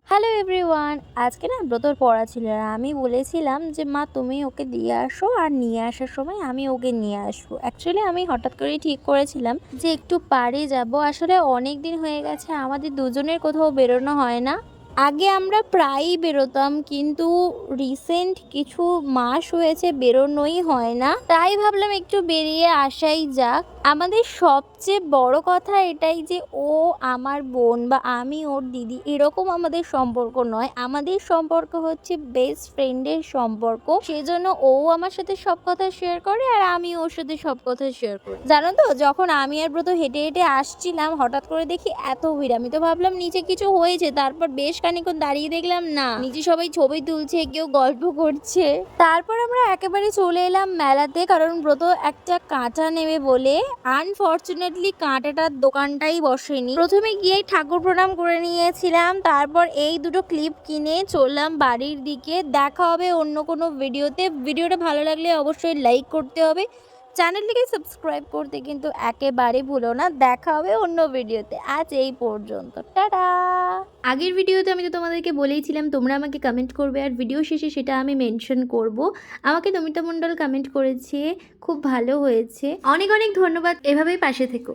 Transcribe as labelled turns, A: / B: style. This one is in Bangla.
A: হ্যালো এভরিওয়ান, আজকে না ব্রতর পড়া ছিল আর আমি বলেছিলাম যে মা তুমি ওকে দিয়ে আসো আর নিয়ে আসার সময় আমি ওকে নিয়ে আসবো। অ্যাকচুয়ালি আমি হঠাৎ করেই ঠিক করেছিলাম যে একটু পাড়ে যাব। আসলে অনেক দিন হয়ে গেছে আমাদের দুজনের কোথাও বেরোনো হয় না। আগে আমরা প্রায়ই বেরোতাম, কিন্তু রিসেন্ট কিছু মাস হয়েছে বেরোনোই হয় না। তাই ভাবলাম একটু বেরিয়ে আসাই যাক। আমাদের সবচেয়ে বড় কথা এটাই যে ও আমার বোন বা আমি ওর দিদি, এরকম আমাদের সম্পর্ক নয়। আমাদের সম্পর্ক হচ্ছে বেস্ট ফ্রেন্ডের সম্পর্ক। সেজন্য ও আমার সাথে সব কথা শেয়ার করে আর আমি ওর সাথে সব কথা শেয়ার করি। জানো তো, যখন আমি আর ব্রত হেঁটে হেঁটে আসছিলাম হঠাৎ করে দেখি এত ভিড়। আমি তো ভাবলাম নিচে কিছু হয়েছে, তারপর বেশ খানিকক্ষণ দাঁড়িয়ে দেখলাম না, নিচে সবাই ছবি তুলছে, কেউ গল্প করছে। তারপর আমরা একেবারে চলে এলাম মেলাতে, কারণ ব্রত একটা কাঁটা নেবে বলে। আনফরচুনেটলি কাঁটাটার দোকানটাই বসেনি। প্রথমে গিয়ে ঠাকুর প্রণাম করে নিয়েছিলাম, তারপর এই দুটো ক্লিপ কিনে চললাম বাড়ির দিকে। দেখা হবে অন্য কোনো ভিডিওতে। ভিডিওটা ভালো লাগলে অবশ্যই লাইক করতে হবে, চ্যানেলটিকে সাবস্ক্রাইব করতে কিন্তু একেবারে ভুলো না। দেখা হবে অন্য ভিডিওতে। আজ এই পর্যন্ত, টাটা। আগের ভিডিওতে আমি তো তোমাদেরকে বলেইছিলাম তোমরা আমাকে কমেন্ট করবে, আর ভিডিও শেষে সেটা আমি মেনশন করব। আমাকে নমিতা মণ্ডল কমেন্ট করেছে, খুব ভালো হয়েছে। অনেক অনেক ধন্যবাদ, এভাবেই পাশে থেকো।